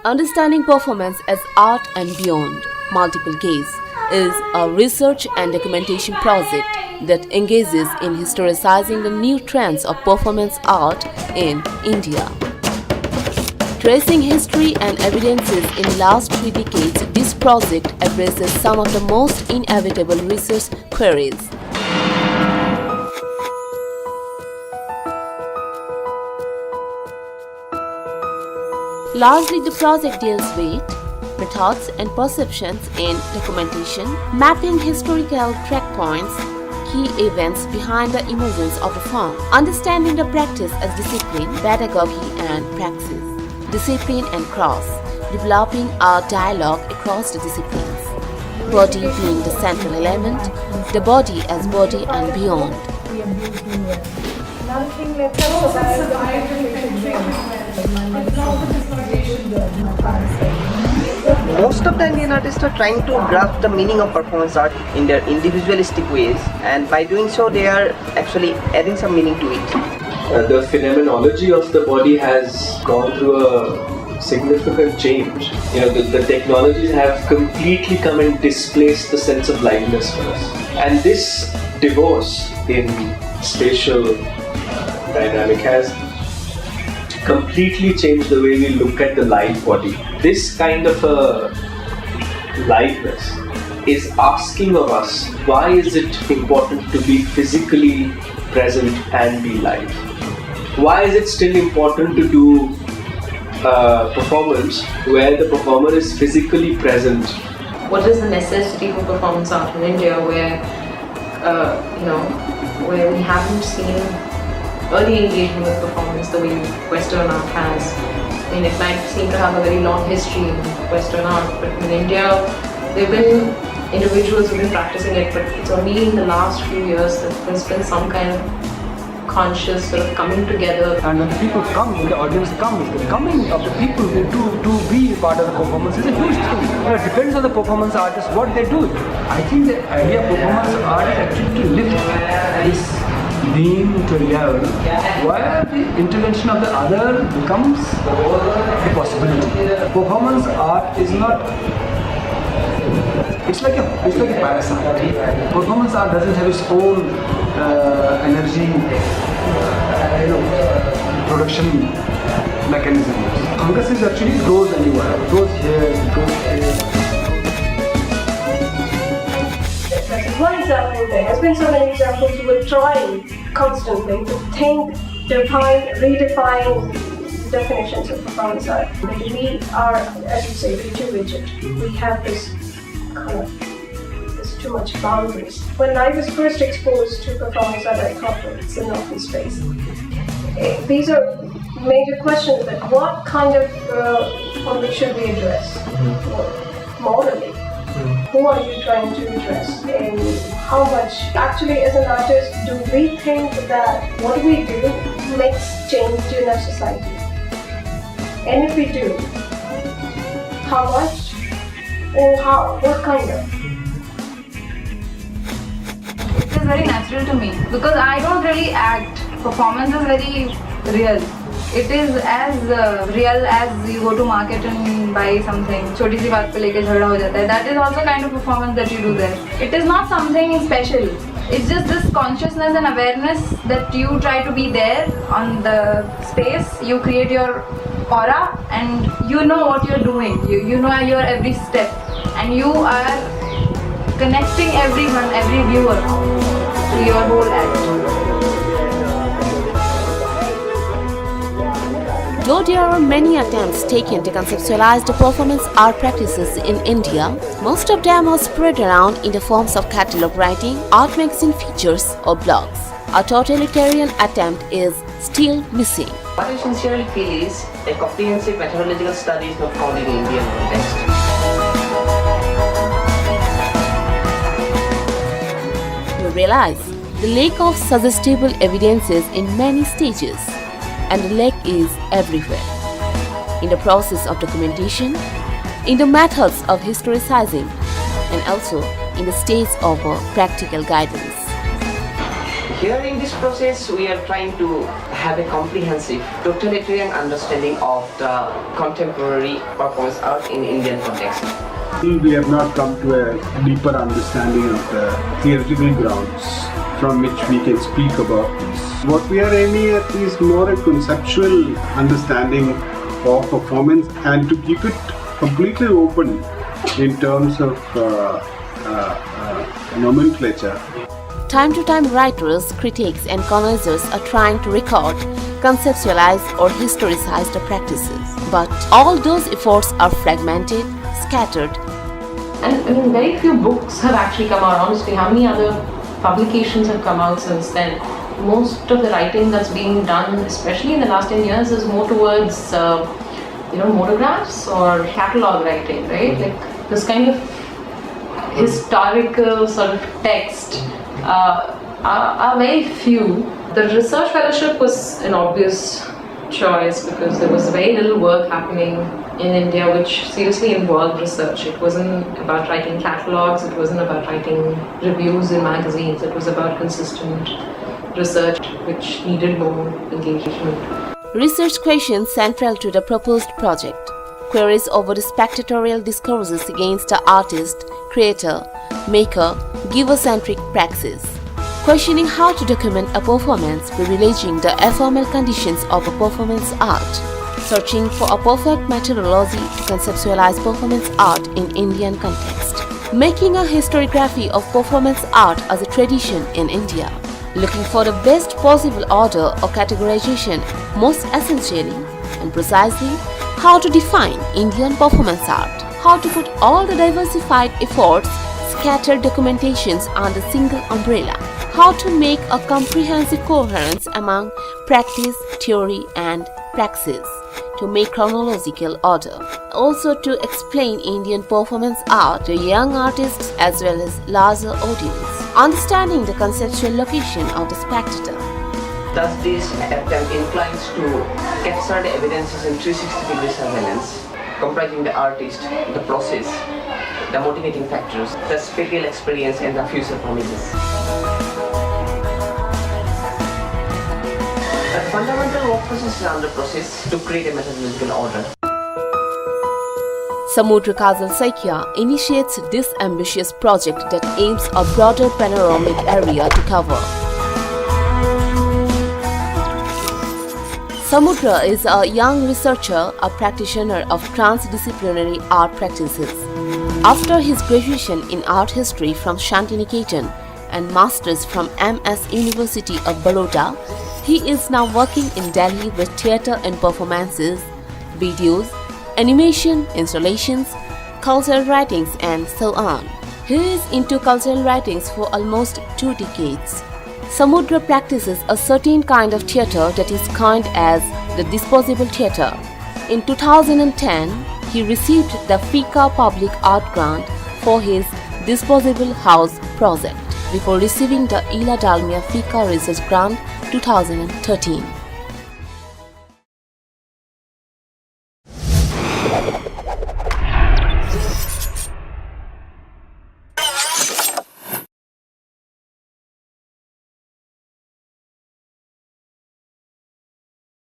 Understanding Performance as Art and Beyond, Multiple Gaze, is a research and documentation project that engages in historicizing the new trends of performance art in India. Tracing history and evidences in the last 3 decades, this project addresses some of the most inevitable research queries. Largely, the project deals with methods and perceptions in documentation, mapping historical track points, key events behind the emergence of a form, understanding the practice as discipline, pedagogy and praxis, discipline and cross, developing a dialogue across the disciplines, body being the central element, the body as body and beyond. Most of the Indian artists are trying to grasp the meaning of performance art in their individualistic ways, and by doing so they are actually adding some meaning to it. The phenomenology of the body has gone through a significant change. The technologies have completely come and displaced the sense of liveness for us. And this divorce in spatial dynamic has completely changed the way we look at the live body. This kind of a liveness is asking of us, why is it important to be physically present and be live? Why is it still important to do performance where the performer is physically present? What is the necessity for performance art in India where we haven't seen early engagement with performance the way Western art has? I mean, it might seem to have a very long history in Western art, but in India there have been individuals who have been practicing it, but it's only in the last few years that there's been some kind of conscious sort of coming together. And when the people come, when the audience comes, the coming of the people who to be part of the performance is a huge thing. It depends on the performance artist what they do. I think the idea of performance art is actually to lift this being to a level where the intervention of the other becomes a possibility. Performance art is not. It's like a parasite. Performance art doesn't have its own energy, production mechanism. Fungus is actually grows anywhere. It grows here, it grows here. One example, there has been so many examples who were trying constantly to think, define, redefine definitions of performance art. We are, as you say, too rigid. We have this there's too much boundaries. When I was first exposed to performance art, I thought it's an open space. These are major questions that what kind of topic should we address morally? Who are you trying to address? And how much actually as an artist do we think that what we do makes change in our society? And if we do, how much and what kind of? It is very natural to me because I don't really act. Performance is very real. It is as real as you go to market and buy something. छोटी सी बात पे लेके झगड़ा हो जाता है. That is also kind of performance that you do there. It is not something special. It's just this consciousness and awareness that you try to be there on the space. You create your aura and you know what you're doing. You know your every step and you are connecting everyone, every viewer to your whole act. Though there are many attempts taken to conceptualize the performance art practices in India, most of them are spread around in the forms of catalogue writing, art magazine features or blogs. A totalitarian attempt is still missing. What I sincerely feel is a comprehensive methodological study is not found in Indian context. You realize the lack of suggestible evidences in many stages, and the lack is everywhere. In the process of documentation, in the methods of historicizing, and also in the states of practical guidance. Here in this process, we are trying to have a comprehensive, totalitarian understanding of the contemporary performance art in Indian context. We have not come to a deeper understanding of the theoretical grounds from which we can speak about this. What we are aiming at is more a conceptual understanding of performance and to keep it completely open in terms of nomenclature. Time to time, writers, critics, and connoisseurs are trying to record, conceptualize, or historicize the practices. But all those efforts are fragmented, scattered. And I mean, very few books have actually come out. Honestly, how many other publications have come out since then? Most of the writing that's being done, especially in the last 10 years, is more towards, monographs or catalogue writing, right? Like this kind of historical sort of text are very few. The research fellowship was an obvious choice because there was very little work happening in India which seriously involved research. It wasn't about writing catalogues, it wasn't about writing reviews in magazines, it was about consistent research which needed more engagement. Research questions central to the proposed project. Queries over the spectatorial discourses against the artist, creator, maker, giver-centric praxis. Questioning how to document a performance privileging the ephemeral conditions of a performance art. Searching for a perfect methodology to conceptualize performance art in Indian context. Making a historiography of performance art as a tradition in India. Looking for the best possible order or categorization, most essentially and precisely, how to define Indian performance art. How to put all the diversified efforts, scattered documentations under single umbrella. How to make a comprehensive coherence among practice, theory and praxis. To make chronological order. Also to explain Indian performance art to young artists as well as larger audience. Understanding the conceptual location of the spectator. Thus, this attempt inclines to capture the evidences in 360-degree surveillance, comprising the artist, the process, the motivating factors, the spatial experience and the future promises. The fundamental work process is under process to create a methodological order. Samudra Kajal Saikia initiates this ambitious project that aims a broader panoramic area to cover. Samudra is a young researcher, a practitioner of transdisciplinary art practices. After his graduation in art history from Shantiniketan and masters from MS University of Baroda, he is now working in Delhi with theatre and performances, videos, animation, installations, cultural writings and so on. He is into cultural writings for almost 2 decades. Samudra practices a certain kind of theatre that is coined as the disposable theatre. In 2010, he received the FICA Public Art Grant for his Disposable House project before receiving the Ila Dalmia FICA Research Grant 2013.